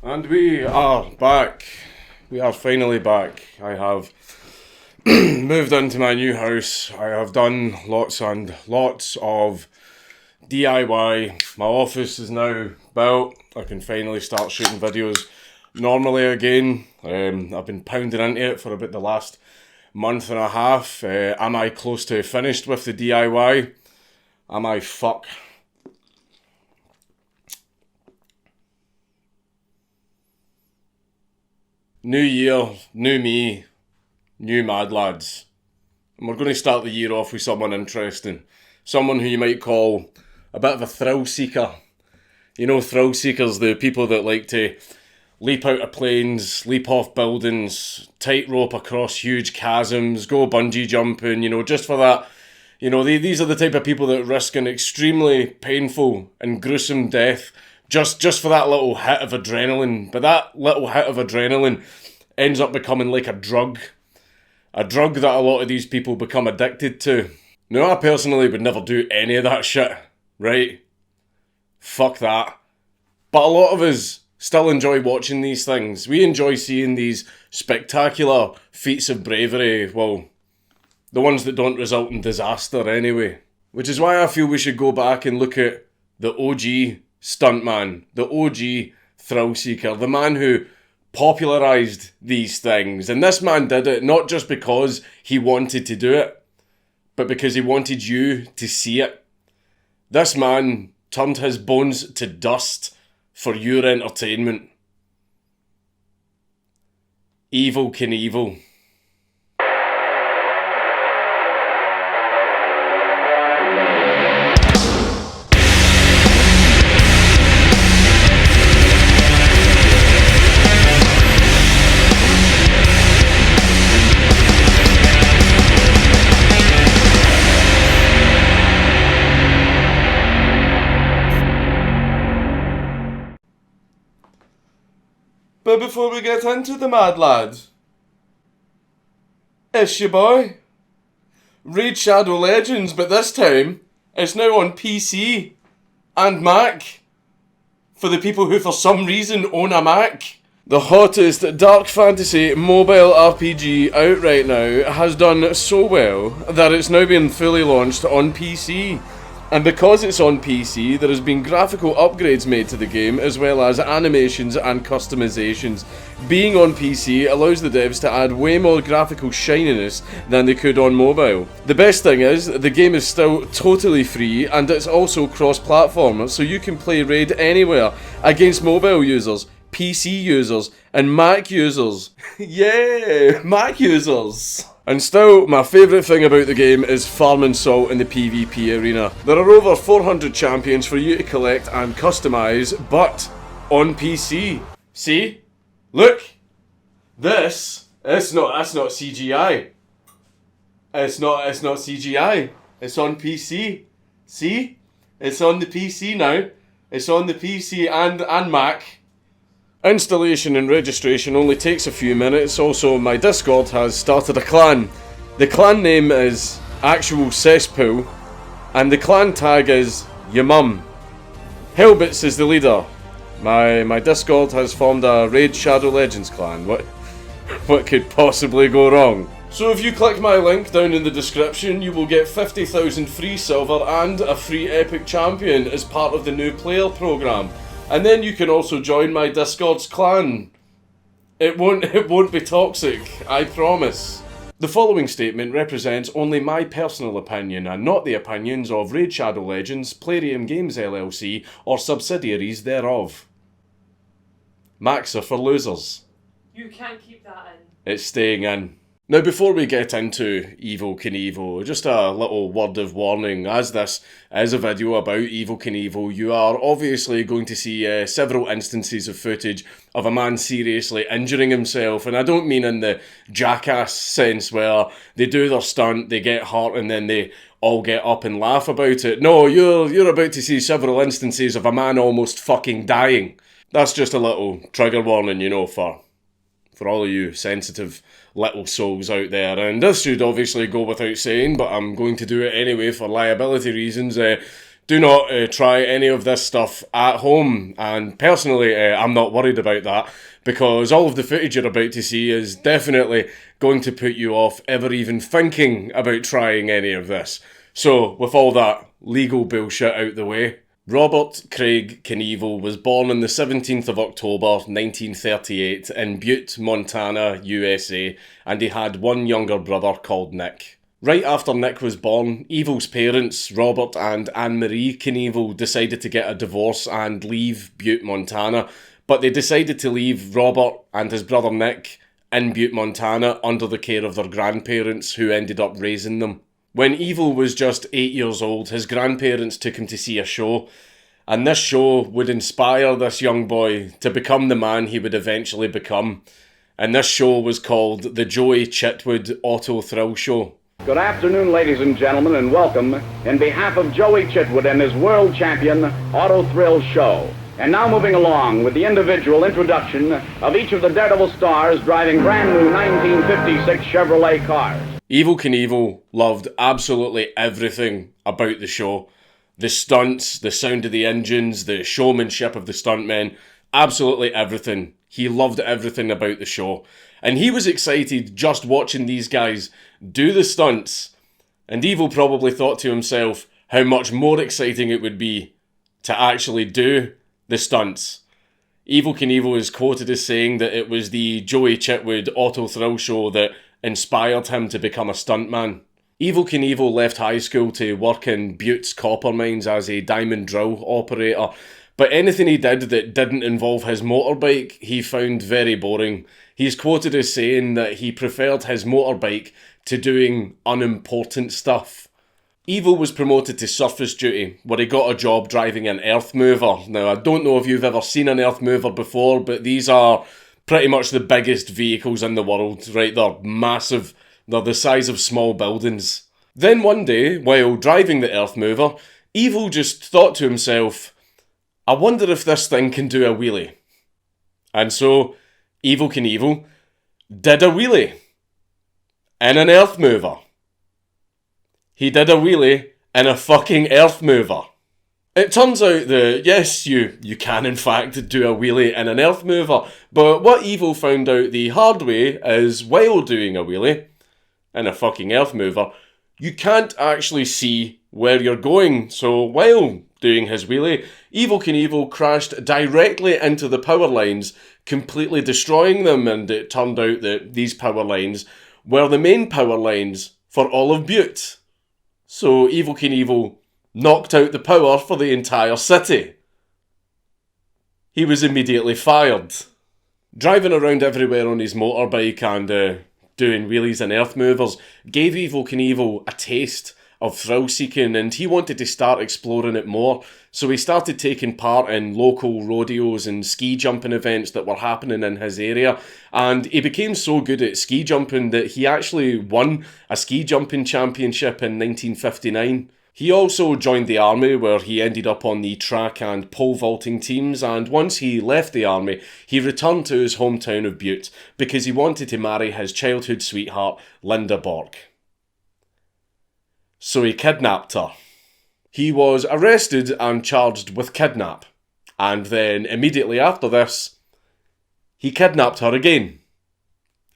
And we are back. We are finally back. I have moved into my new house. I have done lots and lots of DIY. My office is now built. I can finally start shooting videos normally again. I've been pounding into it for about the last month and a half. Am I close to finished with the DIY? Am I fuck? New year, new me, new mad lads. And we're going to start the year off with someone interesting. Someone who you might call a bit of a thrill seeker. You know, thrill seekers, the people that like to leap out of planes, leap off buildings, tightrope across huge chasms, go bungee jumping, you know, just for that. You know, these are the type of people that risk an extremely painful and gruesome death just for that little hit of adrenaline. But that little hit of adrenaline ends up becoming like a drug. A drug that a lot of these people become addicted to. Now, I personally would never do any of that shit, right? Fuck that. But a lot of us still enjoy watching these things. We enjoy seeing these spectacular feats of bravery. Well, the ones that don't result in disaster anyway. Which is why I feel we should go back and look at the OG stuntman, the OG thrill seeker, the man who popularised these things. And this man did it not just because he wanted to do it, but because he wanted you to see it. This man turned his bones to dust for your entertainment. Evel Knievel. But before we get into the mad lad, it's your boy, Raid Shadow Legends, but this time it's now on PC and Mac for the people who for some reason own a Mac. The hottest dark fantasy mobile RPG out right now has done so well that it's now been fully launched on PC. And because it's on PC, there has been graphical upgrades made to the game, as well as animations and customizations. Being on PC allows the devs to add way more graphical shininess than they could on mobile. The best thing is, the game is still totally free, and it's also cross-platform, so you can play Raid anywhere, against mobile users, PC users, and Mac users. Yeah, Mac users! And still, my favourite thing about the game is farming salt in the PvP arena. There are over 400 champions for you to collect and customise, but on PC. See? Look! That's not CGI. It's not CGI. It's on PC. See? It's on the PC now. It's on the PC and Mac. Installation and registration only takes a few minutes. Also, my Discord has started a clan. The clan name is Actual Cesspool, and the clan tag is Your Mum. Hellbits is the leader. My Discord has formed a Raid Shadow Legends clan. What could possibly go wrong? So if you click my link down in the description, you will get 50,000 free silver and a free epic champion as part of the new player program. And then you can also join my Discord's clan. It won't be toxic, I promise. The following statement represents only my personal opinion and not the opinions of Raid Shadow Legends, Plarium Games LLC, or subsidiaries thereof. Macs are for losers. You can't keep that in. It's staying in. Now, before we get into Evel Knievel, just a little word of warning. As this is a video about Evel Knievel, you are obviously going to see several instances of footage of a man seriously injuring himself. And I don't mean in the jackass sense where they do their stunt, they get hurt, and then they all get up and laugh about it. No, you're about to see several instances of a man almost fucking dying. That's just a little trigger warning, you know, for all of you sensitive little souls out there. And this should obviously go without saying, but I'm going to do it anyway for liability reasons. Do not try any of this stuff at home, and personally I'm not worried about that, because all of the footage you're about to see is definitely going to put you off ever even thinking about trying any of this. So, with all that legal bullshit out the way, Robert Craig Knievel was born on the 17th of October 1938 in Butte, Montana, USA, and he had one younger brother called Nick. Right after Nick was born, Evel's parents, Robert and Anne-Marie Knievel, decided to get a divorce and leave Butte, Montana, but they decided to leave Robert and his brother Nick in Butte, Montana under the care of their grandparents, who ended up raising them. When Evel was just 8 years old, his grandparents took him to see a show, and this show would inspire this young boy to become the man he would eventually become. And this show was called the Joey Chitwood Auto Thrill Show. Good afternoon, ladies and gentlemen, and welcome in behalf of Joey Chitwood and his world champion Auto Thrill Show. And now moving along with the individual introduction of each of the Daredevil stars driving brand new 1956 Chevrolet cars. Evel Knievel loved absolutely everything about the show. The stunts, the sound of the engines, the showmanship of the stuntmen, absolutely everything. He loved everything about the show. And he was excited just watching these guys do the stunts. And Evel probably thought to himself how much more exciting it would be to actually do the stunts. Evel Knievel is quoted as saying that it was the Joey Chitwood Auto Thrill Show that inspired him to become a stuntman. Evel Knievel left high school to work in Butte's copper mines as a diamond drill operator, but anything he did that didn't involve his motorbike, he found very boring. He's quoted as saying that he preferred his motorbike to doing unimportant stuff. Evel was promoted to surface duty, where he got a job driving an earth mover. Now, I don't know if you've ever seen an earth mover before, but these are pretty much the biggest vehicles in the world, right? They're massive. They're the size of small buildings. Then one day, while driving the earth mover, Evel just thought to himself, I wonder if this thing can do a wheelie. And so, Evel Knievel did a wheelie in an earth mover. He did a wheelie in a fucking earth mover. It turns out that, yes, you can in fact do a wheelie in an earth mover, but what Evel found out the hard way is, while doing a wheelie in a fucking earth mover, you can't actually see where you're going. So while doing his wheelie, Evel Knievel crashed directly into the power lines, completely destroying them, and it turned out that these power lines were the main power lines for all of Butte. So Evel Knievel knocked out the power for the entire city. He was immediately fired. Driving around everywhere on his motorbike and doing wheelies and earth movers gave Evel Knievel a taste of thrill seeking, and he wanted to start exploring it more. So he started taking part in local rodeos and ski jumping events that were happening in his area, and he became so good at ski jumping that he actually won a ski jumping championship in 1959. He also joined the army, where he ended up on the track and pole vaulting teams, and once he left the army, he returned to his hometown of Butte because he wanted to marry his childhood sweetheart, Linda Bork. So he kidnapped her. He was arrested and charged with kidnap, and then immediately after this, he kidnapped her again.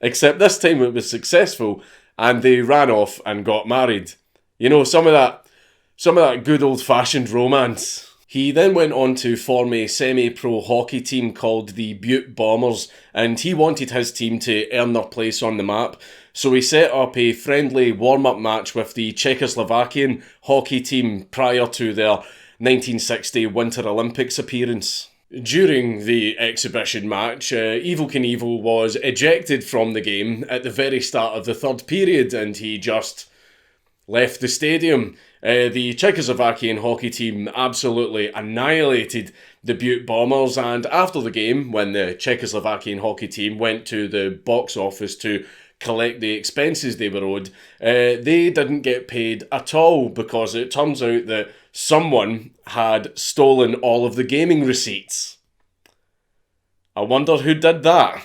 Except this time it was successful, and they ran off and got married. You know, some of that good old-fashioned romance. He then went on to form a semi-pro hockey team called the Butte Bombers, and he wanted his team to earn their place on the map, so he set up a friendly warm-up match with the Czechoslovakian hockey team prior to their 1960 Winter Olympics appearance. During the exhibition match, Evel Knievel was ejected from the game at the very start of the third period, and he just left the stadium. The Czechoslovakian hockey team absolutely annihilated the Butte Bombers, and after the game, when the Czechoslovakian hockey team went to the box office to collect the expenses they were owed, they didn't get paid at all, because it turns out that someone had stolen all of the gaming receipts. I wonder who did that.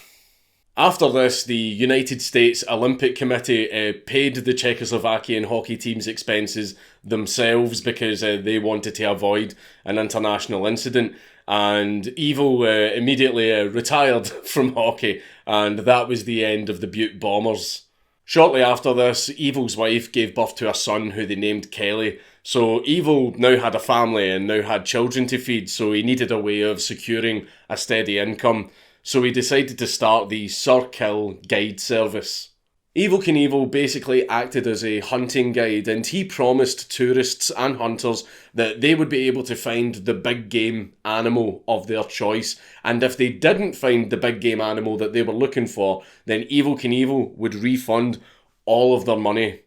After this, the United States Olympic Committee paid the Czechoslovakian hockey team's expenses themselves because they wanted to avoid an international incident, and Evel immediately retired from hockey, and that was the end of the Butte Bombers. Shortly after this, Evel's wife gave birth to a son who they named Kelly. So Evel now had a family and now had children to feed, so he needed a way of securing a steady income. So he decided to start the Sir Kill guide service. Evel Knievel basically acted as a hunting guide, and he promised tourists and hunters that they would be able to find the big game animal of their choice, and if they didn't find the big game animal that they were looking for, then Evel Knievel would refund all of their money.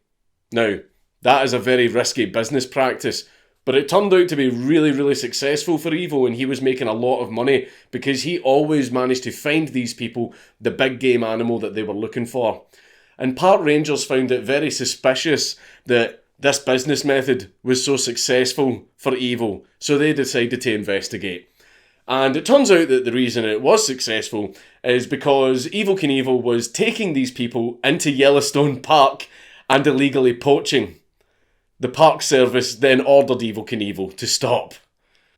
Now, that is a very risky business practice, but it turned out to be really, really successful for Evel, and he was making a lot of money because he always managed to find these people the big game animal that they were looking for. And park rangers found it very suspicious that this business method was so successful for Evel, so they decided to investigate. And it turns out that the reason it was successful is because Evel Knievel was taking these people into Yellowstone Park and illegally poaching. The Park Service then ordered Evel Knievel to stop.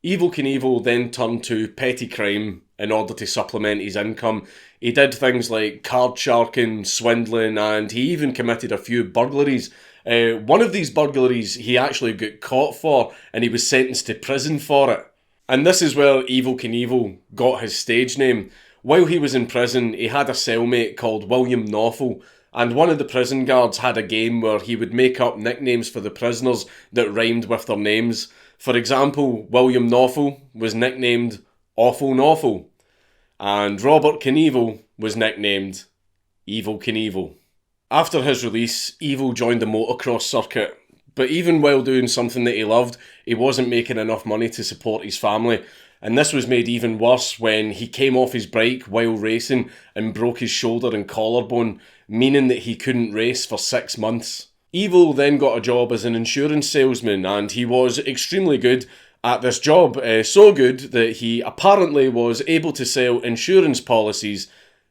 Evel Knievel then turned to petty crime in order to supplement his income. He did things like card sharking, swindling, and he even committed a few burglaries. One of these burglaries he actually got caught for, and he was sentenced to prison for it. And this is where Evel Knievel got his stage name. While he was in prison, he had a cellmate called William Knievel, and one of the prison guards had a game where he would make up nicknames for the prisoners that rhymed with their names. For example, William Knievel was nicknamed Awful Knievel, and Robert Knievel was nicknamed Evel Knievel. After his release, Evel joined the motocross circuit, but even while doing something that he loved, he wasn't making enough money to support his family, and this was made even worse when he came off his bike while racing and broke his shoulder and collarbone, meaning that he couldn't race for 6 months. Evel then got a job as an insurance salesman, and he was extremely good at this job, so good that he apparently was able to sell insurance policies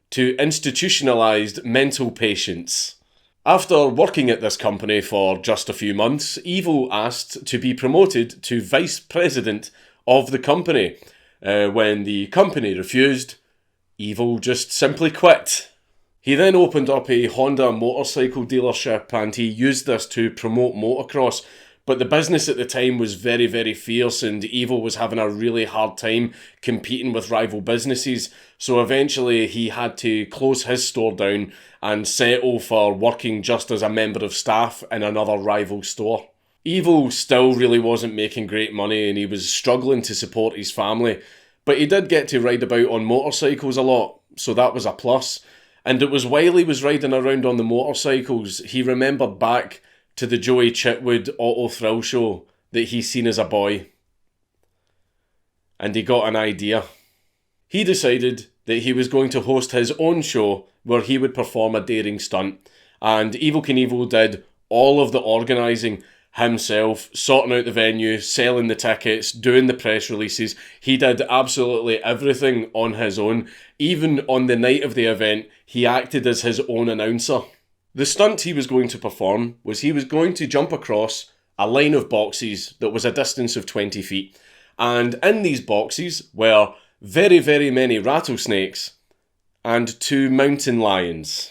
to institutionalised mental patients. After working at this company for just a few months, Evel asked to be promoted to vice president of the company. When the company refused, Evel just simply quit. He then opened up a Honda motorcycle dealership, and he used this to promote motocross, but the business at the time was very, very fierce, and Evel was having a really hard time competing with rival businesses, so eventually he had to close his store down and settle for working just as a member of staff in another rival store. Evel still really wasn't making great money, and he was struggling to support his family, but he did get to ride about on motorcycles a lot, so that was a plus. And it was while he was riding around on the motorcycles, he remembered back to the Joey Chitwood Auto Thrill show that he seen as a boy. And he got an idea. He decided that he was going to host his own show where he would perform a daring stunt. And Evel Knievel did all of the organising himself, sorting out the venue, selling the tickets, doing the press releases. He did absolutely everything on his own. Even on the night of the event, he acted as his own announcer. The stunt he was going to perform was he was going to jump across a line of boxes that was a distance of 20 feet. And in these boxes were very, very many rattlesnakes and 2 mountain lions.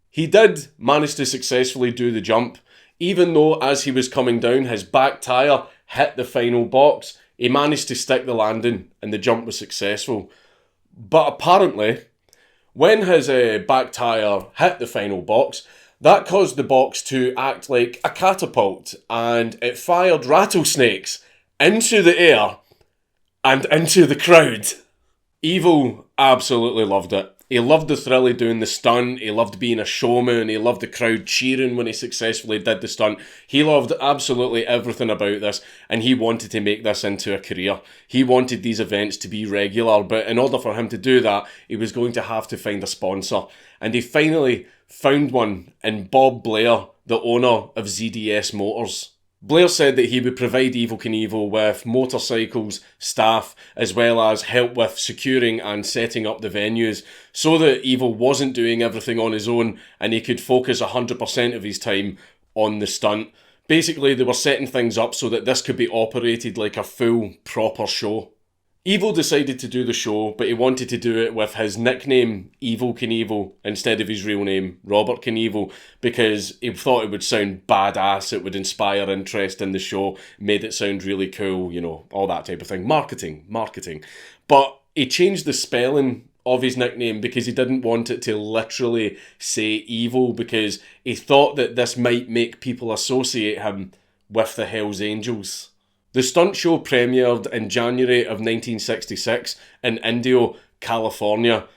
He did manage to successfully do the jump, even though as he was coming down, his back tyre hit the final box. He managed to stick the landing and the jump was successful. But apparently, when his back tyre hit the final box, that caused the box to act like a catapult, and it fired rattlesnakes into the air and into the crowd. Evel absolutely loved it. He loved the thrill of doing the stunt, he loved being a showman, he loved the crowd cheering when he successfully did the stunt. He loved absolutely everything about this, and he wanted to make this into a career. He wanted these events to be regular, but in order for him to do that, he was going to have to find a sponsor. And he finally found one in Bob Blair, the owner of ZDS Motors. Blair said that he would provide Evel Knievel with motorcycles, staff, as well as help with securing and setting up the venues, so that Evel wasn't doing everything on his own and he could focus 100% of his time on the stunt. Basically, they were setting things up so that this could be operated like a full, proper show. Evel decided to do the show, but he wanted to do it with his nickname, Evel Knievel, instead of his real name, Robert Knievel, because he thought it would sound badass, it would inspire interest in the show, made it sound really cool, you know, all that type of thing. Marketing. But he changed the spelling of his nickname because he didn't want it to literally say evil, because he thought that this might make people associate him with the Hells Angels. The stunt show premiered in January of 1966 in Indio, California,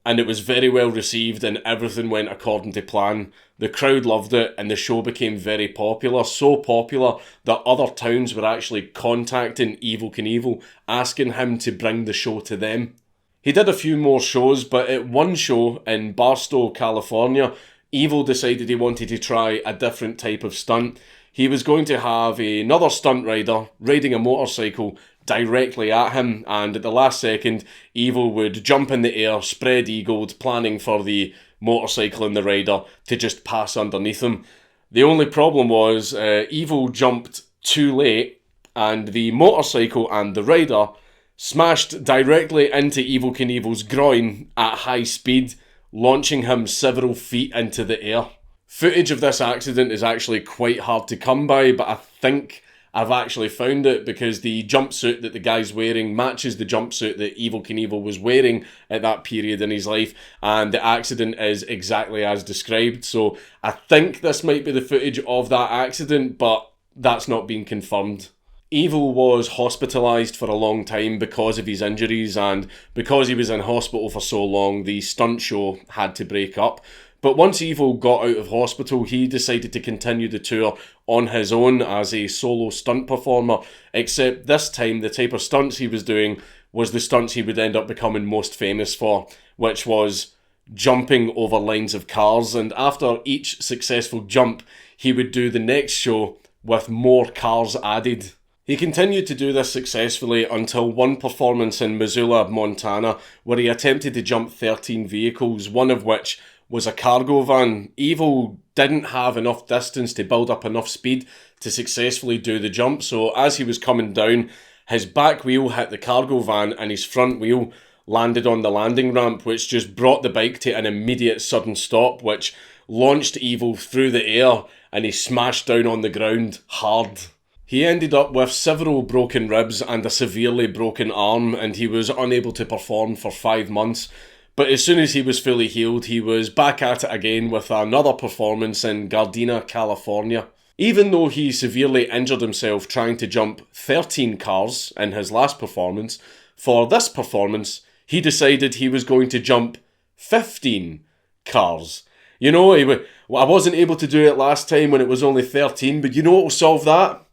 and it was very well received and everything went according to plan. The crowd loved it and the show became very popular, so popular that other towns were actually contacting Evel Knievel, asking him to bring the show to them. He did a few more shows, but at one show in Barstow, California, Evel decided he wanted to try a different type of stunt. He was going to have another stunt rider riding a motorcycle directly at him, and at the last second, Evel would jump in the air, spread-eagled, planning for the motorcycle and the rider to just pass underneath him. The only problem was Evel jumped too late, and the motorcycle and the rider smashed directly into Evel Knievel's groin at high speed, launching him several feet into the air. Footage of this accident is actually quite hard to come by, but I think I've actually found it because the jumpsuit that the guy's wearing matches the jumpsuit that Evel Knievel was wearing at that period in his life, and the accident is exactly as described. So I think this might be the footage of that accident, but that's not been confirmed. Evel was hospitalised for a long time because of his injuries, and because he was in hospital for so long, the stunt show had to break up. But once Evel got out of hospital, he decided to continue the tour on his own as a solo stunt performer, except this time the type of stunts he was doing was the stunts he would end up becoming most famous for, which was jumping over lines of cars, and after each successful jump, he would do the next show with more cars added. He continued to do this successfully until one performance in Missoula, Montana, where he attempted to jump 13 vehicles, one of which was a cargo van. Evel didn't have enough distance to build up enough speed to successfully do the jump, so as he was coming down, his back wheel hit the cargo van and his front wheel landed on the landing ramp, which just brought the bike to an immediate sudden stop, which launched Evel through the air and he smashed down on the ground hard. He ended up with several broken ribs and a severely broken arm, and he was unable to perform for 5 months. But as soon as he was fully healed, he was back at it again with another performance in Gardena, California. Even though he severely injured himself trying to jump 13 cars in his last performance, for this performance, he decided he was going to jump 15 cars. You know, I wasn't able to do it last time when it was only 13, but you know what will solve that?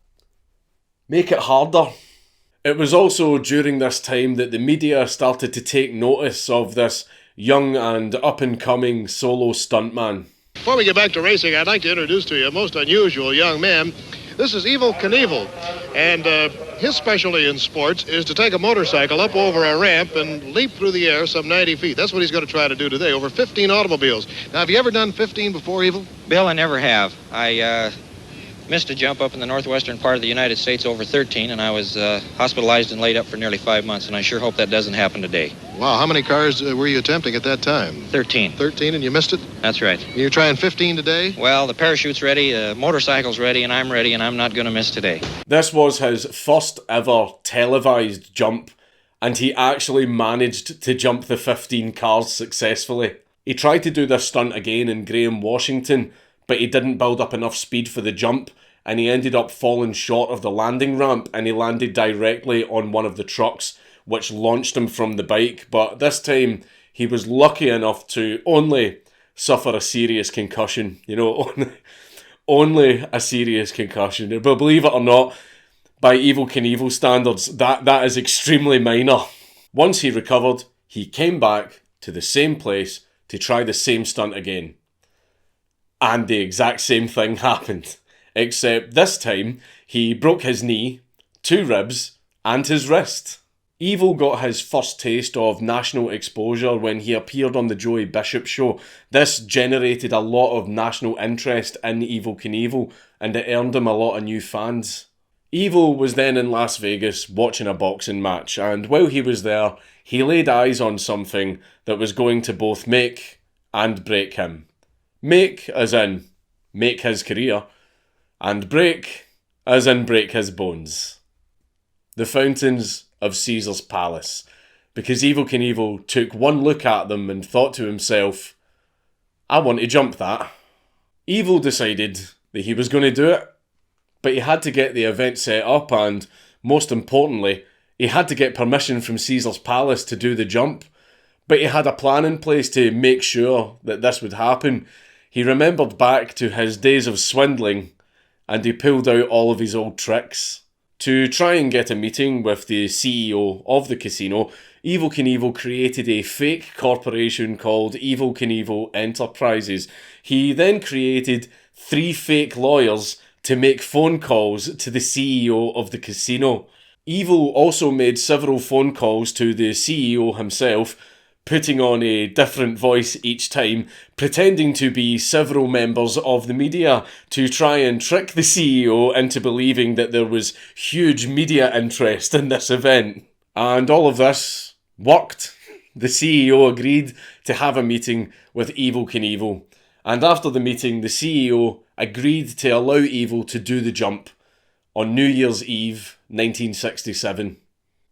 Make it harder. It was also during this time that the media started to take notice of this young and up-and-coming solo stuntman. Before we get back to racing, I'd like to introduce to you a most unusual young man. This is Evel Knievel, and his specialty in sports is to take a motorcycle up over a ramp and leap through the air some 90 feet. That's what he's going to try to do today, over 15 automobiles. Now, have you ever done 15 before, Evel? Bill, I never have. I missed a jump up in the northwestern part of the United States over 13, and I was hospitalized and laid up for nearly 5 months, and I sure hope that doesn't happen today. Wow, how many cars were you attempting at that time? 13. 13, and you missed it? That's right. You're trying 15 today? Well, the parachute's ready, the motorcycle's ready, and I'm not going to miss today. This was his first ever televised jump, and he actually managed to jump the 15 cars successfully. He tried to do this stunt again in Graham, Washington, but he didn't build up enough speed for the jump, and he ended up falling short of the landing ramp, and he landed directly on one of the trucks, which launched him from the bike. But this time, he was lucky enough to only suffer a serious concussion. You know, only a serious concussion. But believe it or not, by Evel Knievel standards, that is extremely minor. Once he recovered, he came back to the same place to try the same stunt again. And the exact same thing happened. except this time he broke his knee, 2 ribs, and his wrist. Evel got his first taste of national exposure when he appeared on the Joey Bishop show. This generated a lot of national interest in Evel Knievel, and it earned him a lot of new fans. Evel was then in Las Vegas watching a boxing match, and while he was there, he laid eyes on something that was going to both make and break him. Make as in make his career, and break as in break his bones. The fountains of Caesar's palace, because Evel Knievel took one look at them and thought to himself, I want to jump that. Evel decided that he was going to do it, but he had to get the event set up, and most importantly, he had to get permission from Caesar's palace to do the jump. But he had a plan in place to make sure that this would happen. He remembered back to his days of swindling, and he pulled out all of his old tricks. To try and get a meeting with the CEO of the casino, Evel Knievel created a fake corporation called Evel Knievel Enterprises. He then created 3 fake lawyers to make phone calls to the CEO of the casino. Evel also made several phone calls to the CEO himself, putting on a different voice each time, pretending to be several members of the media to try and trick the CEO into believing that there was huge media interest in this event. And all of this worked. The CEO agreed to have a meeting with Evel Knievel. And after the meeting, the CEO agreed to allow Evel to do the jump on New Year's Eve, 1967.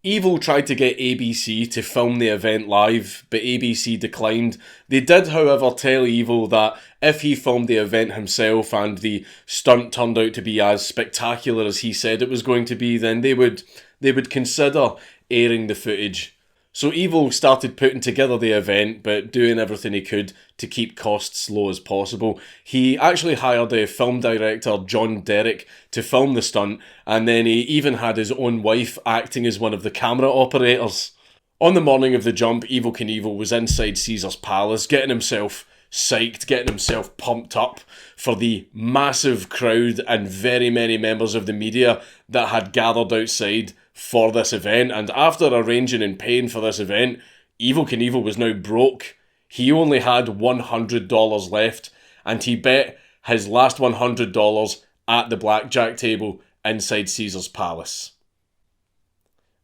Evel tried to get ABC to film the event live, but ABC declined. They did, however, tell Evel that if he filmed the event himself and the stunt turned out to be as spectacular as he said it was going to be, then they would consider airing the footage. So Evel started putting together the event, but doing everything he could to keep costs low as possible. He actually hired a film director, John Derrick, to film the stunt, and then he even had his own wife acting as one of the camera operators. On the morning of the jump, Evel Knievel was inside Caesar's palace, getting himself psyched, getting himself pumped up for the massive crowd and very many members of the media that had gathered outside for this event. And after arranging and paying for this event, Evel Knievel was now broke. He only had $100 left, and he bet his last $100 at the blackjack table inside Caesar's palace.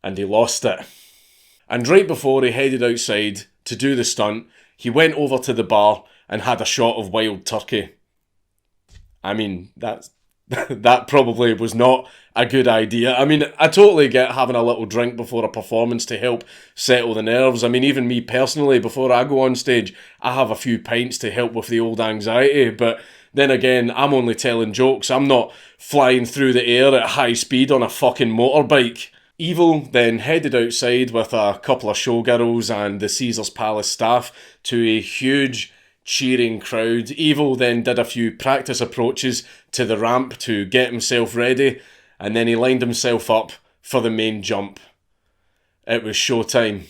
And he lost it. And right before he headed outside to do the stunt, he went over to the bar and had a shot of wild turkey. I mean, that probably was not a good idea. I mean, I totally get having a little drink before a performance to help settle the nerves. I mean, even me personally, before I go on stage, I have a few pints to help with the old anxiety. But then again, I'm only telling jokes. I'm not flying through the air at high speed on a fucking motorbike. Evel then headed outside with a couple of showgirls and the Caesar's Palace staff to a huge cheering crowd. Evel then did a few practice approaches to the ramp to get himself ready, and then he lined himself up for the main jump. It was showtime.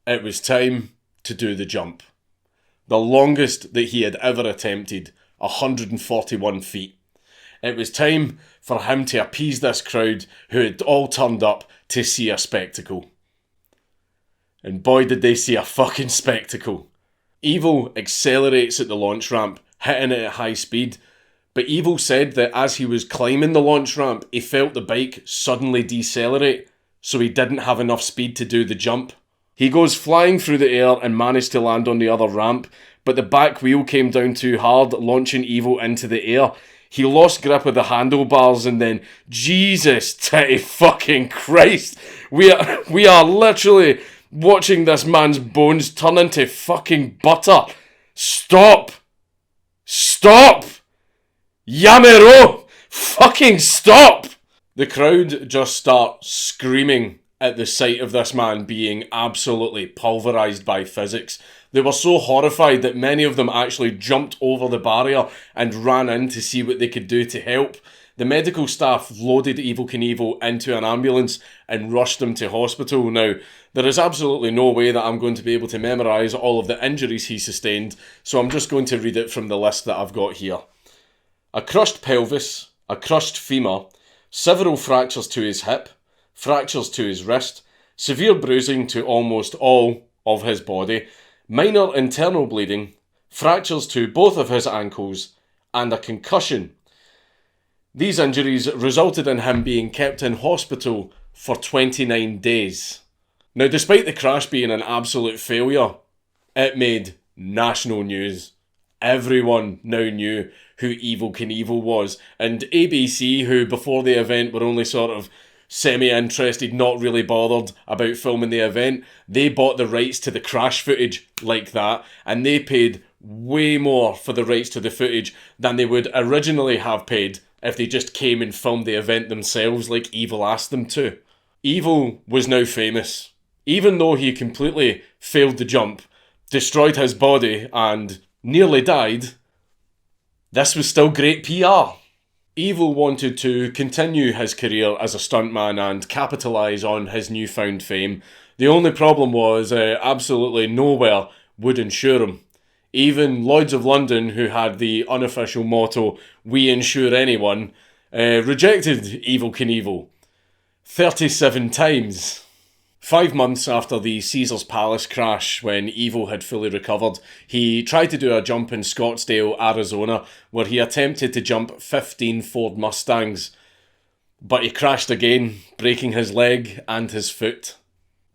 It was time to do the jump. The longest that he had ever attempted, 141 feet. It was time for him to appease this crowd who had all turned up to see a spectacle. And boy did they see a fucking spectacle. Evel accelerates at the launch ramp, hitting it at high speed, but Evel said that as he was climbing the launch ramp, he felt the bike suddenly decelerate, so he didn't have enough speed to do the jump. He goes flying through the air and managed to land on the other ramp, but the back wheel came down too hard, launching Evel into the air. He lost grip of the handlebars, and then, Jesus titty fucking Christ, we are literally watching this man's bones turn into fucking butter. Stop! Stop! Yamero! Fucking stop! The crowd just start screaming at the sight of this man being absolutely pulverised by physics. They were so horrified that many of them actually jumped over the barrier and ran in to see what they could do to help. The medical staff loaded Evel Knievel into an ambulance and rushed him to hospital. Now, there is absolutely no way that I'm going to be able to memorise all of the injuries he sustained, so I'm just going to read it from the list that I've got here. A crushed pelvis, a crushed femur, several fractures to his hip, fractures to his wrist, severe bruising to almost all of his body, minor internal bleeding, fractures to both of his ankles, and a concussion. These injuries resulted in him being kept in hospital for 29 days. Now, despite the crash being an absolute failure, it made national news. Everyone now knew who Evel Knievel was, and ABC, who before the event were only sort of semi-interested, not really bothered about filming the event, they bought the rights to the crash footage like that, and they paid way more for the rights to the footage than they would originally have paid if they just came and filmed the event themselves like Evel asked them to. Evel was now famous. Even though he completely failed the jump, destroyed his body, and nearly died, this was still great PR. Evel wanted to continue his career as a stuntman and capitalise on his newfound fame. The only problem was absolutely nowhere would insure him. Even Lloyd's of London, who had the unofficial motto, "We insure anyone," rejected Evel Knievel 37 times. 5 months after the Caesars Palace crash, when Evel had fully recovered, he tried to do a jump in Scottsdale, Arizona, where he attempted to jump 15 Ford Mustangs. But he crashed again, breaking his leg and his foot.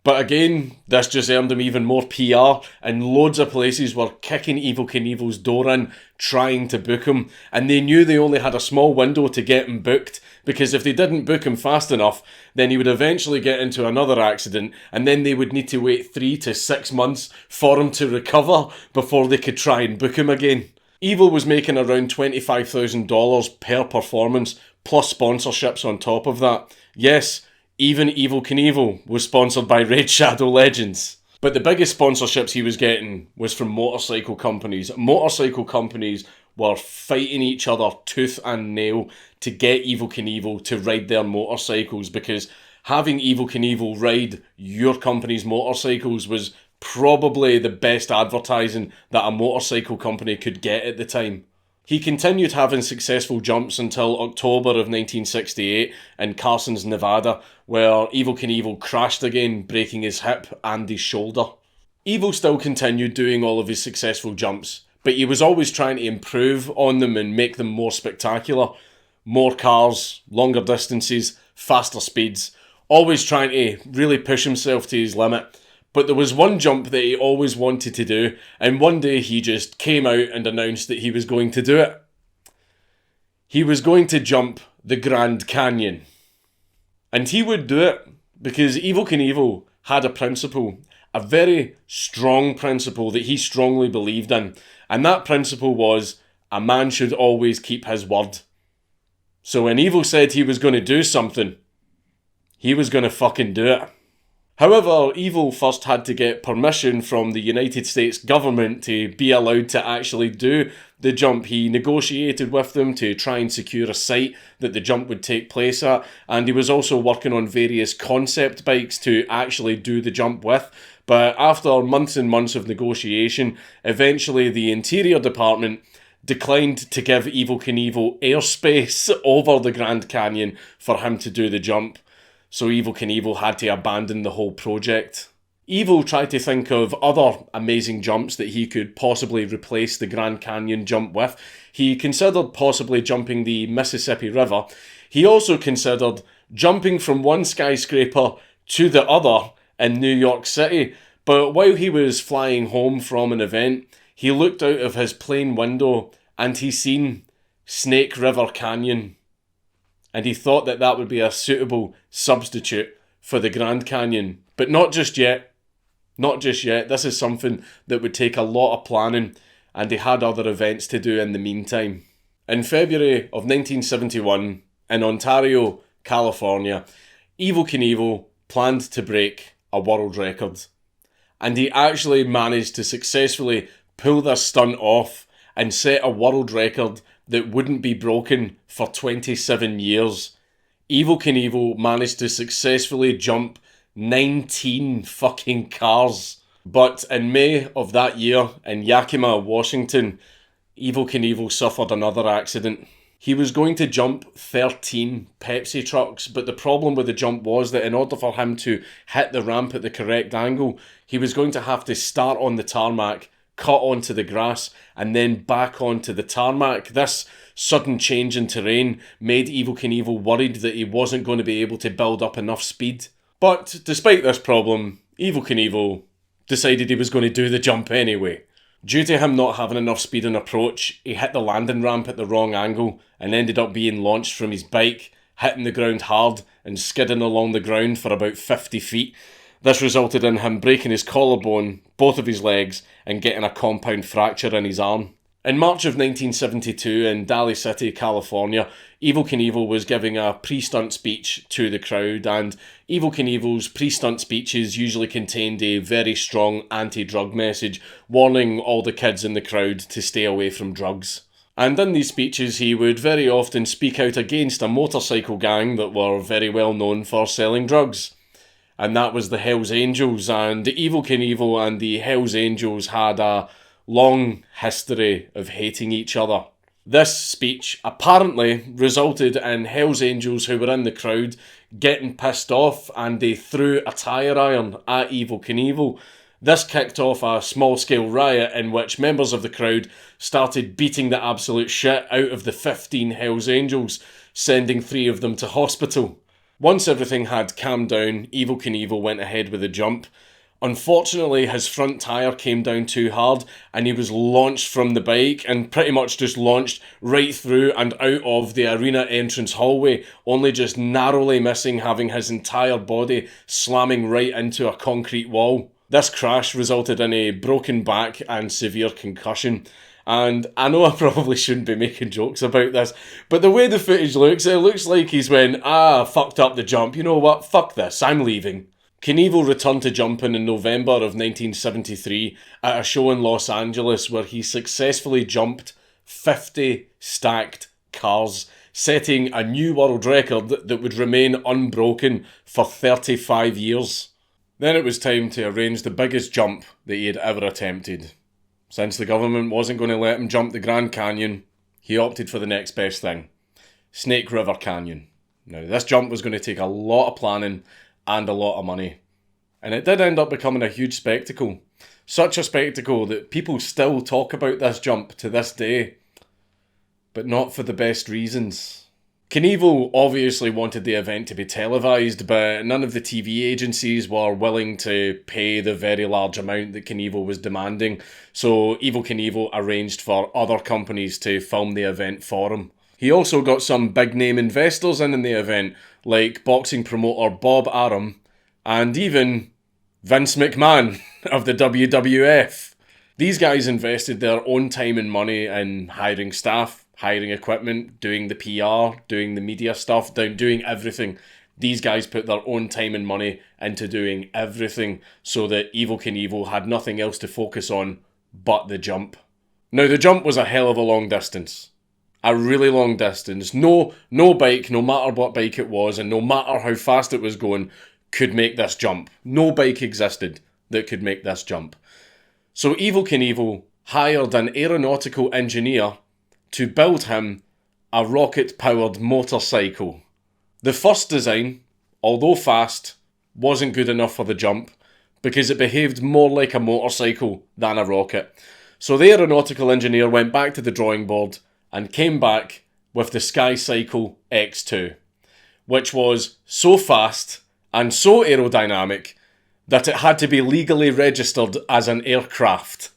But again, this just earned him even more PR, and loads of places were kicking Evel Knievel's door in, trying to book him, and they knew they only had a small window to get him booked, because if they didn't book him fast enough, then he would eventually get into another accident, and then they would need to wait 3 to 6 months for him to recover before they could try and book him again. Evel was making around $25,000 per performance, plus sponsorships on top of that. Yes, even Evel Knievel was sponsored by Raid Shadow Legends. But the biggest sponsorships he was getting was from motorcycle companies. Motorcycle companies were fighting each other tooth and nail to get Evel Knievel to ride their motorcycles, because having Evel Knievel ride your company's motorcycles was probably the best advertising that a motorcycle company could get at the time. He continued having successful jumps until October of 1968 in Carson's, Nevada, where Evel Knievel crashed again, breaking his hip and his shoulder. Evel still continued doing all of his successful jumps, but he was always trying to improve on them and make them more spectacular. More cars, longer distances, faster speeds, always trying to really push himself to his limit. But there was one jump that he always wanted to do, and one day he just came out and announced that he was going to do it. He was going to jump the Grand Canyon. And he would do it because Evel Knievel had a principle, a very strong principle that he strongly believed in. And that principle was, a man should always keep his word. So when Evel said he was going to do something, he was going to fucking do it. However, Evel first had to get permission from the United States government to be allowed to actually do the jump. He negotiated with them to try and secure a site that the jump would take place at, and he was also working on various concept bikes to actually do the jump with. But after months and months of negotiation, eventually the Interior Department declined to give Evel Knievel airspace over the Grand Canyon for him to do the jump. So Evel Knievel had to abandon the whole project. Evel tried to think of other amazing jumps that he could possibly replace the Grand Canyon jump with. He considered possibly jumping the Mississippi River. He also considered jumping from one skyscraper to the other in New York City. But while he was flying home from an event, he looked out of his plane window and he seen Snake River Canyon. And he thought that that would be a suitable substitute for the Grand Canyon. But not just yet. Not just yet. This is something that would take a lot of planning, and he had other events to do in the meantime. In February of 1971, in Ontario, California, Evel Knievel planned to break a world record. And he actually managed to successfully pull this stunt off and set a world record that wouldn't be broken for 27 years. Evel Knievel managed to successfully jump 19 fucking cars. But in May of that year, in Yakima, Washington, Evel Knievel suffered another accident. He was going to jump 13 Pepsi trucks, but the problem with the jump was that in order for him to hit the ramp at the correct angle, he was going to have to start on the tarmac, cut onto the grass, and then back onto the tarmac. This sudden change in terrain made Evel Knievel worried that he wasn't going to be able to build up enough speed. But despite this problem, Evel Knievel decided he was going to do the jump anyway. Due to him not having enough speed on approach, he hit the landing ramp at the wrong angle and ended up being launched from his bike, hitting the ground hard and skidding along the ground for about 50 feet. This resulted in him breaking his collarbone, both of his legs, and getting a compound fracture in his arm. In March of 1972 in Daly City, California, Evel Knievel was giving a pre-stunt speech to the crowd, and Evel Knievel's pre-stunt speeches usually contained a very strong anti-drug message, warning all the kids in the crowd to stay away from drugs. And in these speeches he would very often speak out against a motorcycle gang that were very well known for selling drugs. And that was the Hells Angels, and Evel Knievel and the Hells Angels had a long history of hating each other. This speech apparently resulted in Hells Angels who were in the crowd getting pissed off, and they threw a tire iron at Evel Knievel. This kicked off a small-scale riot in which members of the crowd started beating the absolute shit out of the 15 Hells Angels, sending 3 of them to hospital. Once everything had calmed down, Evel Knievel went ahead with the jump. Unfortunately, his front tyre came down too hard and he was launched from the bike and pretty much just launched right through and out of the arena entrance hallway, only just narrowly missing having his entire body slamming right into a concrete wall. This crash resulted in a broken back and severe concussion. And I know I probably shouldn't be making jokes about this, but the way the footage looks, it looks like he's went, fucked up the jump, you know what, fuck this, I'm leaving. Knievel returned to jumping in November of 1973 at a show in Los Angeles where he successfully jumped 50 stacked cars, setting a new world record that would remain unbroken for 35 years. Then it was time to arrange the biggest jump that he had ever attempted. Since the government wasn't going to let him jump the Grand Canyon, he opted for the next best thing, Snake River Canyon. Now, this jump was going to take a lot of planning and a lot of money. And it did end up becoming a huge spectacle. Such a spectacle that people still talk about this jump to this day. But not for the best reasons. Knievel obviously wanted the event to be televised, but none of the TV agencies were willing to pay the very large amount that Knievel was demanding, so Evel Knievel arranged for other companies to film the event for him. He also got some big name investors in the event, like boxing promoter Bob Arum, and even Vince McMahon of the WWF. These guys invested their own time and money in hiring staff, hiring equipment, doing the PR, doing the media stuff, doing everything. These guys put their own time and money into doing everything so that Evel Knievel had nothing else to focus on but the jump. Now, the jump was a hell of a long distance. A really long distance. No bike, no matter what bike it was, and no matter how fast it was going, could make this jump. No bike existed that could make this jump. So Evel Knievel hired an aeronautical engineer to build him a rocket-powered motorcycle. The first design, although fast, wasn't good enough for the jump because it behaved more like a motorcycle than a rocket. So the aeronautical engineer went back to the drawing board and came back with the SkyCycle X2, which was so fast and so aerodynamic that it had to be legally registered as an aircraft.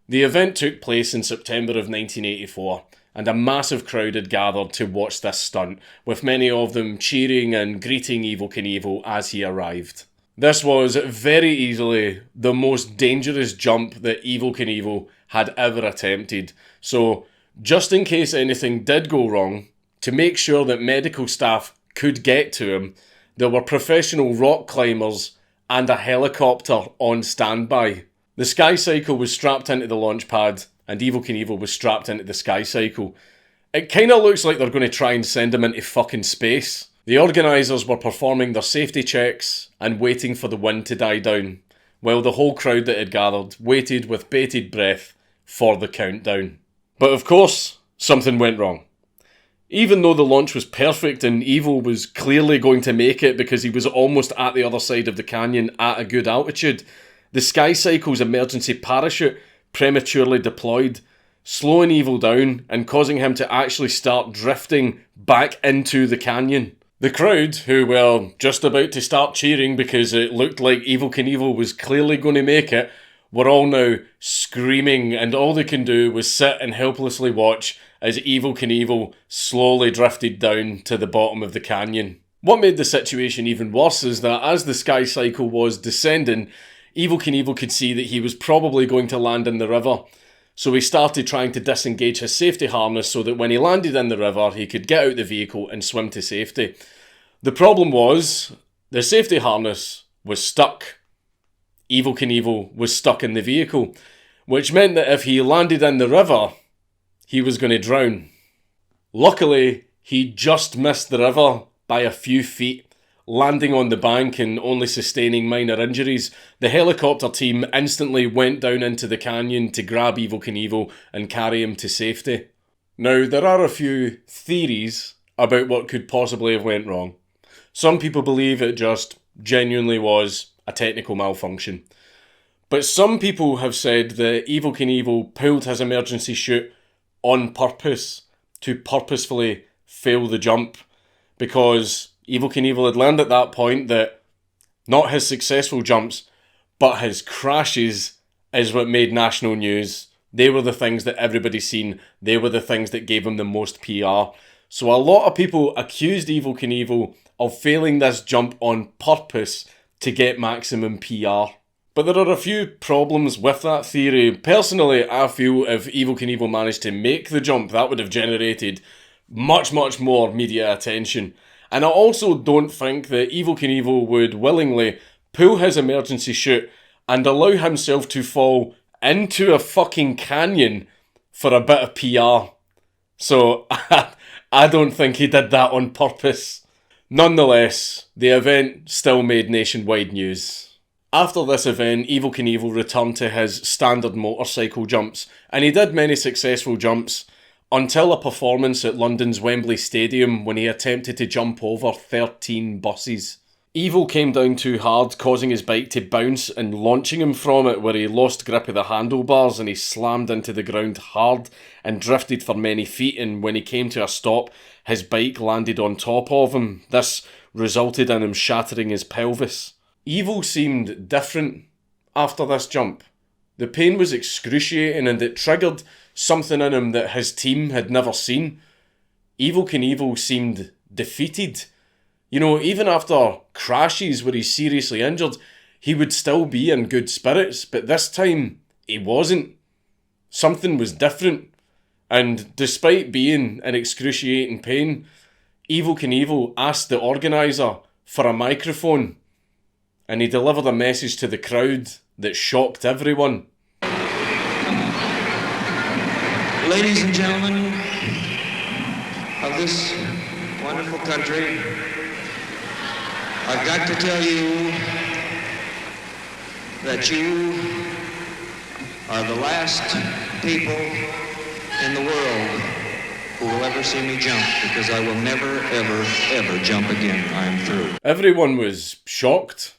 The event took place in September of 1984, and a massive crowd had gathered to watch this stunt, with many of them cheering and greeting Evel Knievel as he arrived. This was very easily the most dangerous jump that Evel Knievel had ever attempted, so just in case anything did go wrong, to make sure that medical staff could get to him, there were professional rock climbers and a helicopter on standby. The SkyCycle was strapped into the launch pad, and Evel Knievel was strapped into the SkyCycle. It kinda looks like they're going to try and send him into fucking space. The organisers were performing their safety checks and waiting for the wind to die down, while the whole crowd that had gathered waited with bated breath for the countdown. But of course, something went wrong. Even though the launch was perfect and Evel was clearly going to make it because he was almost at the other side of the canyon at a good altitude, the Sky Cycle's emergency parachute prematurely deployed, slowing Evel down and causing him to actually start drifting back into the canyon. The crowd, who were just about to start cheering because it looked like Evel Knievel was clearly going to make it, were all now screaming, and all they can do was sit and helplessly watch as Evel Knievel slowly drifted down to the bottom of the canyon. What made the situation even worse is that as the Sky Cycle was descending, Evel Knievel could see that he was probably going to land in the river. So he started trying to disengage his safety harness so that when he landed in the river, he could get out the vehicle and swim to safety. The problem was, the safety harness was stuck. Evel Knievel was stuck in the vehicle, which meant that if he landed in the river, he was going to drown. Luckily, he just missed the river by a few feet, landing on the bank and only sustaining minor injuries. The helicopter team instantly went down into the canyon to grab Evel Knievel and carry him to safety. Now, there are a few theories about what could possibly have went wrong. Some people believe it just genuinely was a technical malfunction. But some people have said that Evel Knievel pulled his emergency chute on purpose to purposefully fail the jump, because Evel Knievel had learned at that point that not his successful jumps, but his crashes is what made national news. They were the things that everybody seen. They were the things that gave him the most PR. So a lot of people accused Evel Knievel of failing this jump on purpose to get maximum PR. But there are a few problems with that theory. Personally, I feel if Evel Knievel managed to make the jump, that would have generated much more media attention. And I also don't think that Evel Knievel would willingly pull his emergency chute and allow himself to fall into a fucking canyon for a bit of PR. So, I don't think he did that on purpose. Nonetheless, the event still made nationwide news. After this event, Evel Knievel returned to his standard motorcycle jumps, and he did many successful jumps, until a performance at London's Wembley Stadium when he attempted to jump over 13 buses. Evel came down too hard, causing his bike to bounce and launching him from it, where he lost grip of the handlebars and he slammed into the ground hard and drifted for many feet, and when he came to a stop, his bike landed on top of him. This resulted in him shattering his pelvis. Evel seemed different after this jump. The pain was excruciating and it triggered something in him that his team had never seen. Evel Knievel seemed defeated. You know, even after crashes where he's seriously injured, he would still be in good spirits, but this time he wasn't. Something was different. And despite being in excruciating pain, Evel Knievel asked the organiser for a microphone, and he delivered a message to the crowd that shocked everyone. Ladies and gentlemen of this wonderful country, I've got to tell you that you are the last people in the world who will ever see me jump, because I will never, ever jump again. I am through. Everyone was shocked.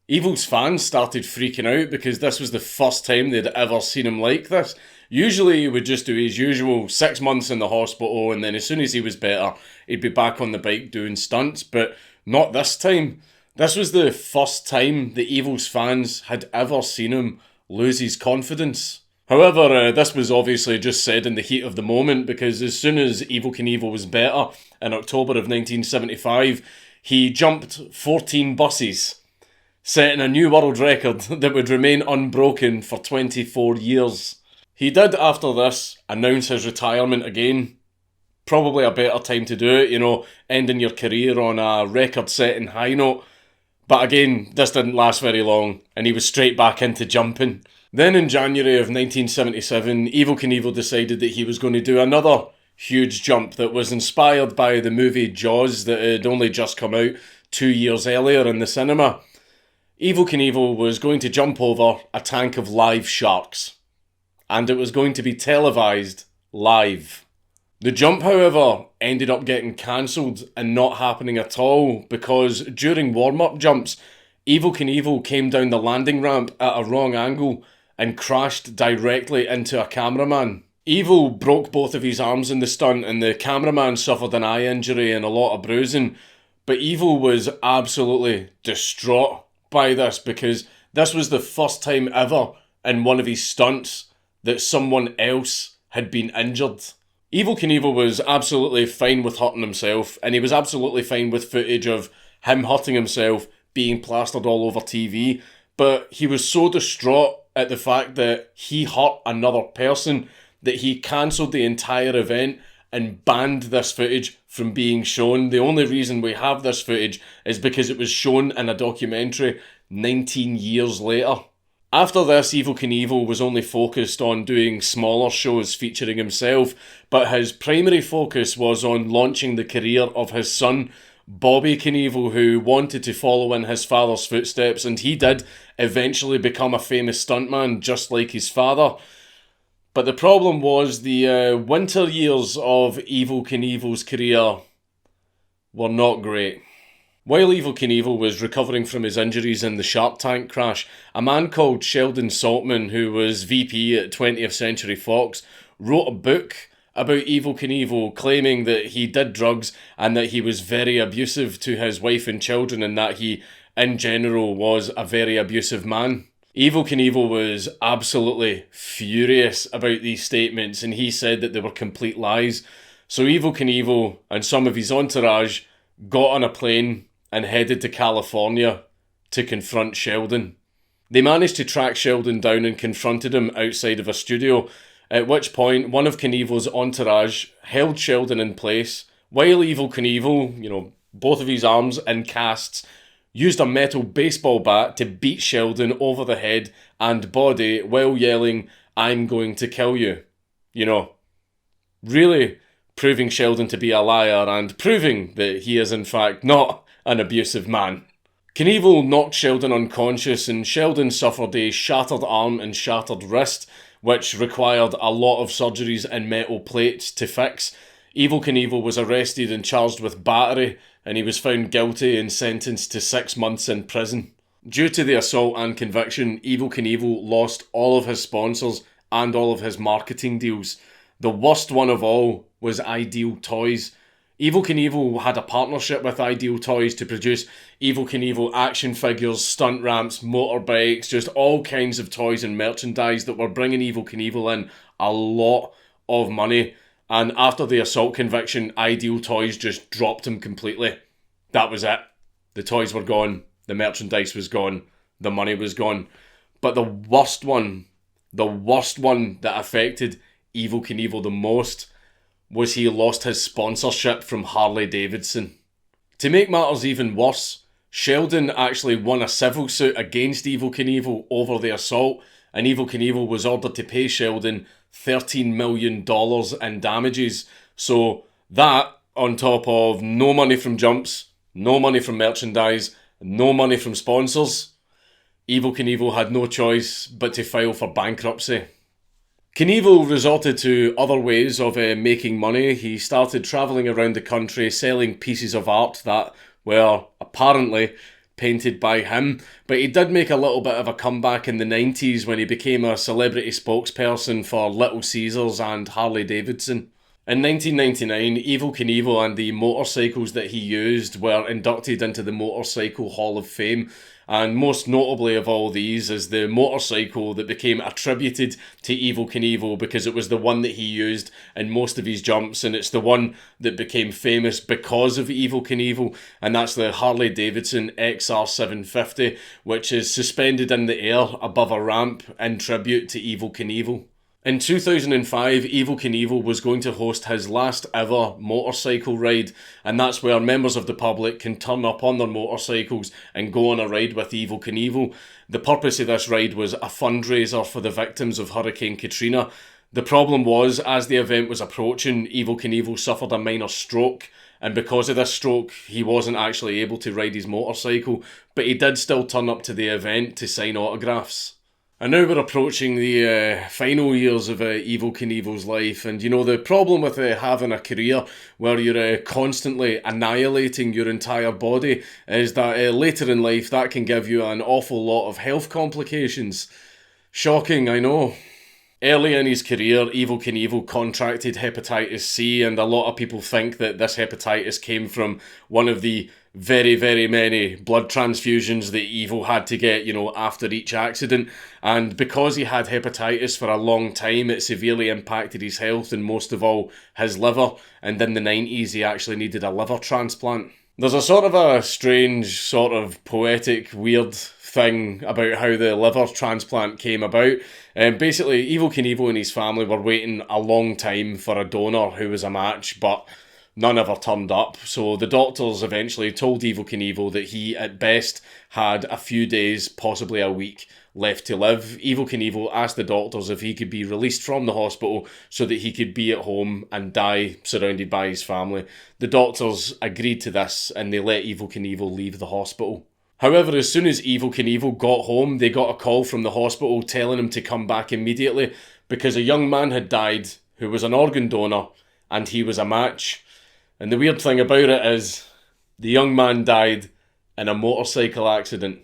Evel's fans started freaking out because this was the first time they'd ever seen him like this. Usually he would just do his usual 6 months in the hospital, and then as soon as he was better, he'd be back on the bike doing stunts, but not this time. This was the first time that Evel's fans had ever seen him lose his confidence. However, this was obviously just said in the heat of the moment, because as soon as Evel Knievel was better, in October of 1975, he jumped 14 buses, setting a new world record that would remain unbroken for 24 years. He did, after this, announce his retirement again. Probably a better time to do it, you know, ending your career on a record-setting high note. But again, this didn't last very long, and he was straight back into jumping. Then in January of 1977, Evel Knievel decided that he was going to do another huge jump that was inspired by the movie Jaws that had only just come out 2 years earlier in the cinema. Evel Knievel was going to jump over a tank of live sharks, and it was going to be televised live. The jump, however, ended up getting cancelled and not happening at all because during warm-up jumps, Evel Knievel came down the landing ramp at a wrong angle and crashed directly into a cameraman. Evel broke both of his arms in the stunt and the cameraman suffered an eye injury and a lot of bruising. But Evel was absolutely distraught by this because this was the first time ever in one of his stunts that someone else had been injured. Evel Knievel was absolutely fine with hurting himself, and he was absolutely fine with footage of him hurting himself being plastered all over TV, but he was so distraught at the fact that he hurt another person that he cancelled the entire event and banned this footage from being shown. The only reason we have this footage is because it was shown in a documentary 19 years later. After this, Evel Knievel was only focused on doing smaller shows featuring himself, but his primary focus was on launching the career of his son, Bobby Knievel, who wanted to follow in his father's footsteps, and he did eventually become a famous stuntman just like his father. But the problem was the winter years of Evel Knievel's career were not great. While Evel Knievel was recovering from his injuries in the Shark Tank crash, a man called Sheldon Saltman, who was VP at 20th Century Fox, wrote a book about Evel Knievel claiming that he did drugs and that he was very abusive to his wife and children and that he, in general, was a very abusive man. Evel Knievel was absolutely furious about these statements and he said that they were complete lies. So Evel Knievel and some of his entourage got on a plane and headed to California to confront Sheldon. They managed to track Sheldon down and confronted him outside of a studio, at which point one of Knievel's entourage held Sheldon in place, while Evel Knievel, both of his arms in casts, used a metal baseball bat to beat Sheldon over the head and body while yelling, "I'm going to kill you." Really proving Sheldon to be a liar and proving that he is in fact not an abusive man. Knievel knocked Sheldon unconscious and Sheldon suffered a shattered arm and shattered wrist, which required a lot of surgeries and metal plates to fix. Evel Knievel was arrested and charged with battery, and he was found guilty and sentenced to 6 months in prison. Due to the assault and conviction, Evel Knievel lost all of his sponsors and all of his marketing deals. The worst one of all was Ideal Toys. Evel Knievel had a partnership with Ideal Toys to produce Evel Knievel action figures, stunt ramps, motorbikes, just all kinds of toys and merchandise that were bringing Evel Knievel in a lot of money. And after the assault conviction, Ideal Toys just dropped him completely. That was it. The toys were gone, the merchandise was gone, the money was gone. But the worst one that affected Evel Knievel the most was he lost his sponsorship from Harley Davidson. To make matters even worse, Sheldon actually won a civil suit against Evel Knievel over the assault, and Evel Knievel was ordered to pay Sheldon $13 million in damages. So that, on top of no money from jumps, no money from merchandise, no money from sponsors, Evel Knievel had no choice but to file for bankruptcy. Knievel resorted to other ways of making money. He started travelling around the country selling pieces of art that were apparently painted by him, but he did make a little bit of a comeback in the 90s when he became a celebrity spokesperson for Little Caesars and Harley Davidson. In 1999, Evel Knievel and the motorcycles that he used were inducted into the Motorcycle Hall of Fame, and most notably of all these is the motorcycle that became attributed to Evel Knievel because it was the one that he used in most of his jumps, and it's the one that became famous because of Evel Knievel, and that's the Harley Davidson XR750, which is suspended in the air above a ramp in tribute to Evel Knievel. In 2005, Evel Knievel was going to host his last ever motorcycle ride, and that's where members of the public can turn up on their motorcycles and go on a ride with Evel Knievel. The purpose of this ride was a fundraiser for the victims of Hurricane Katrina. The problem was, as the event was approaching, Evel Knievel suffered a minor stroke, and because of this stroke, he wasn't actually able to ride his motorcycle, but he did still turn up to the event to sign autographs. And now we're approaching the final years of Evel Knievel's life, and you know, the problem with having a career where you're constantly annihilating your entire body is that later in life that can give you an awful lot of health complications. Shocking, I know. Early in his career, Evel Knievel contracted hepatitis C, and a lot of people think that this hepatitis came from one of the very, very many blood transfusions that Evel had to get, you know, after each accident. And because he had hepatitis for a long time, it severely impacted his health and most of all his liver. And in the 90s, he actually needed a liver transplant. There's a sort of a strange, sort of poetic, weird thing about how the liver transplant came about. Basically, Evel Knievel and his family were waiting a long time for a donor who was a match, but none ever turned up. So the doctors eventually told Evel Knievel that he, at best, had a few days, possibly a week, left to live. Evel Knievel asked the doctors if he could be released from the hospital so that he could be at home and die surrounded by his family. The doctors agreed to this and they let Evel Knievel leave the hospital. However, as soon as Evel Knievel got home, they got a call from the hospital telling him to come back immediately because a young man had died who was an organ donor and he was a match. And the weird thing about it is, the young man died in a motorcycle accident.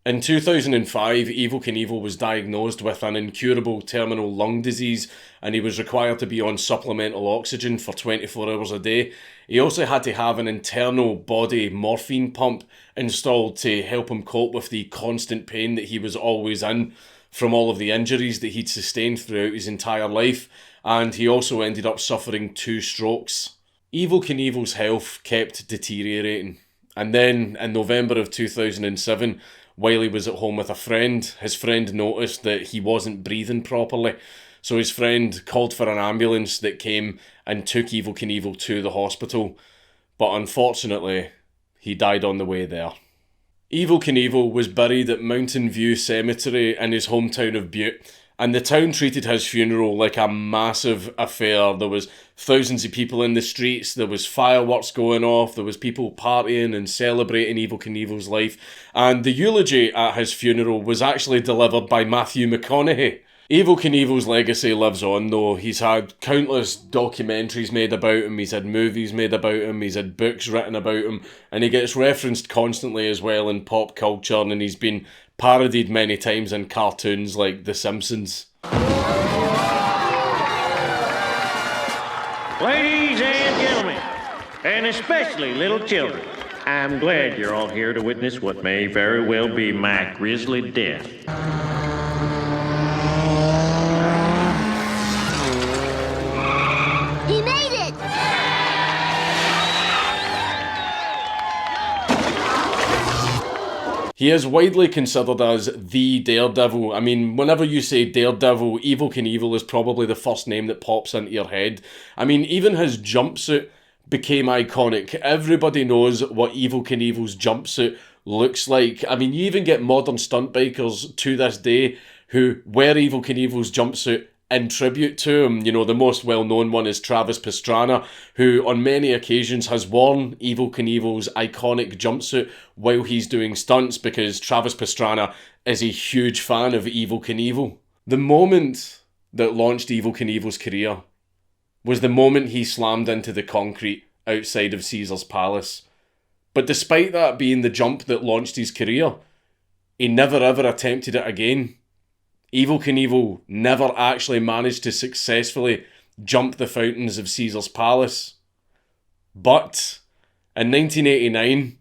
In 2005, Evel Knievel was diagnosed with an incurable terminal lung disease and he was required to be on supplemental oxygen for 24 hours a day. He also had to have an internal body morphine pump installed to help him cope with the constant pain that he was always in from all of the injuries that he'd sustained throughout his entire life, and he also ended up suffering 2 strokes. Evel Knievel's health kept deteriorating, and then in November of 2007, while he was at home with a friend, his friend noticed that he wasn't breathing properly. So his friend called for an ambulance that came and took Evel Knievel to the hospital. But unfortunately, he died on the way there. Evel Knievel was buried at Mountain View Cemetery in his hometown of Butte, and the town treated his funeral like a massive affair. There was thousands of people in the streets, there was fireworks going off, there was people partying and celebrating Evel Knievel's life, and the eulogy at his funeral was actually delivered by Matthew McConaughey. Evel Knievel's legacy lives on though. He's had countless documentaries made about him, he's had movies made about him, he's had books written about him, and he gets referenced constantly as well in pop culture, and he's been parodied many times in cartoons like The Simpsons. Ladies and gentlemen, and especially little children, I'm glad you're all here to witness what may very well be my grisly death. He made it! He is widely considered as the Daredevil. I mean, whenever you say Daredevil, Evel Knievel is probably the first name that pops into your head. I mean, even his jumpsuit became iconic. Everybody knows what Evel Knievel's jumpsuit looks like. I mean, you even get modern stunt bikers to this day who wear Evel Knievel's jumpsuit in tribute to him. You know, the most well-known one is Travis Pastrana, who on many occasions has worn Evel Knievel's iconic jumpsuit while he's doing stunts because Travis Pastrana is a huge fan of Evel Knievel. The moment that launched Evel Knievel's career was the moment he slammed into the concrete outside of Caesar's Palace. But despite that being the jump that launched his career, he never ever attempted it again. Evel Knievel never actually managed to successfully jump the fountains of Caesar's Palace. But in 1989,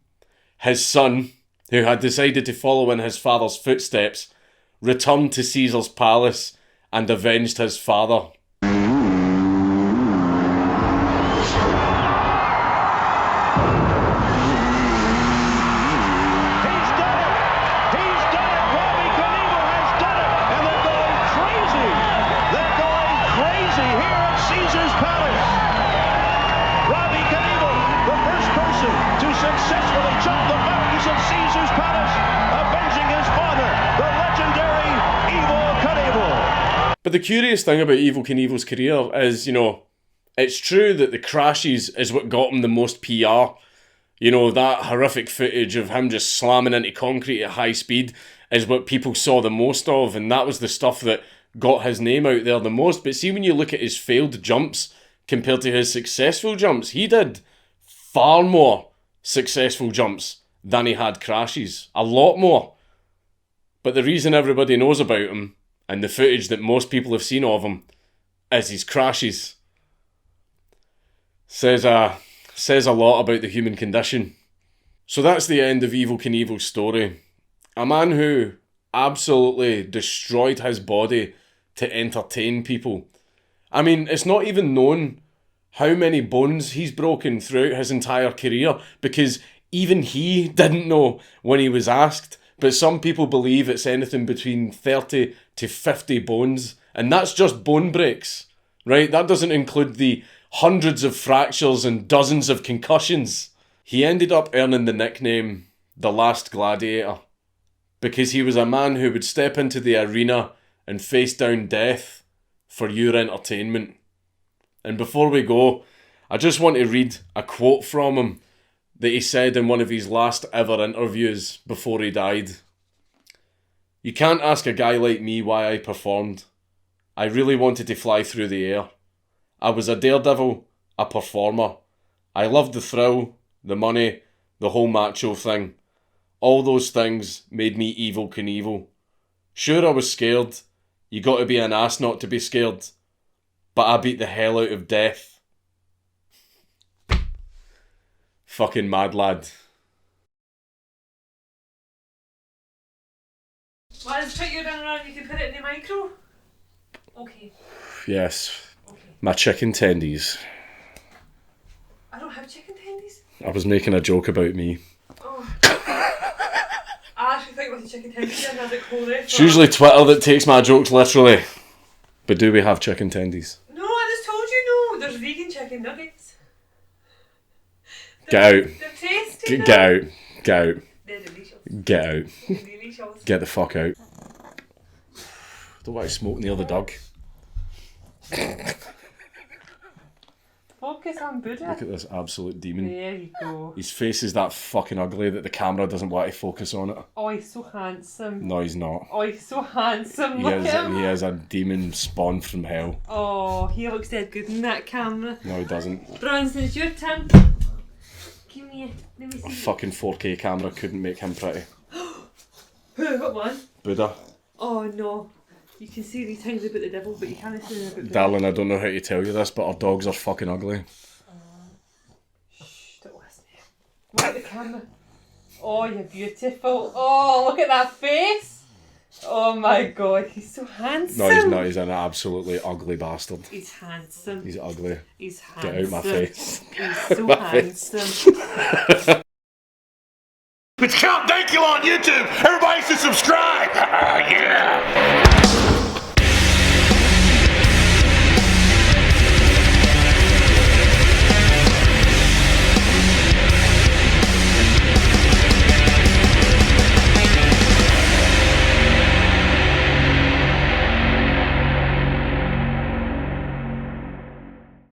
his son, who had decided to follow in his father's footsteps, returned to Caesar's Palace and avenged his father. But the curious thing about Evel Knievel's career is, you know, it's true that the crashes is what got him the most PR. You know, that horrific footage of him just slamming into concrete at high speed is what people saw the most of, and that was the stuff that got his name out there the most. But see, when you look at his failed jumps compared to his successful jumps, he did far more successful jumps than he had crashes. A lot more. But the reason everybody knows about him, and the footage that most people have seen of him, is his crashes. Says a lot about the human condition. So that's the end of Evel Knievel's story. A man who absolutely destroyed his body to entertain people. I mean, it's not even known how many bones he's broken throughout his entire career, because even he didn't know when he was asked. But some people believe it's anything between 30 to 50 bones. And that's just bone breaks, right? That doesn't include the hundreds of fractures and dozens of concussions. He ended up earning the nickname The Last Gladiator because he was a man who would step into the arena and face down death for your entertainment. And before we go, I just want to read a quote from him that he said in one of his last ever interviews before he died. "You can't ask a guy like me why I performed. I really wanted to fly through the air. I was a daredevil, a performer. I loved the thrill, the money, the whole macho thing. All those things made me Evel Knievel. Sure, I was scared. You got to be an ass not to be scared. But I beat the hell out of death." Fucking mad lad. Well, let's put you down around. You can put it in the micro. Okay. Yes. Okay. My chicken tendies. I don't have chicken tendies. I was making a joke about me. Oh. I actually think with the chicken tendies and I was like, holy. It's usually Twitter that takes my jokes literally. But do we have chicken tendies? No, I just told you no. There's vegan chicken nuggets. Get out. They're tasty. Get out. Get out. They're delicious. Get out. They're delicious. Get the fuck out. Don't want to smoke near the dog. Focus on Buddha. Look at this absolute demon. There you go. His face is that fucking ugly that the camera doesn't want to focus on it. Oh, he's so handsome. No, he's not. Oh, he's so handsome. Look at him. He is a demon spawned from hell. Oh, he looks dead good in that camera. No, he doesn't. Bronson, it's your turn. Give me let me see. A fucking 4K camera couldn't make him pretty. What one? Buddha. Oh no. You can see these things about the devil, but you can't see them about the Darling, I don't know how to tell you this, but our dogs are fucking ugly. Shh, don't listen. Look at the camera. Oh, you're beautiful. Oh, look at that face. Oh my god, he's so handsome. No, he's not. He's an absolutely ugly bastard. He's handsome. He's ugly. He's handsome. Get out my face. He's so handsome. It's Count Dankula on YouTube. Everybody should subscribe. Yeah.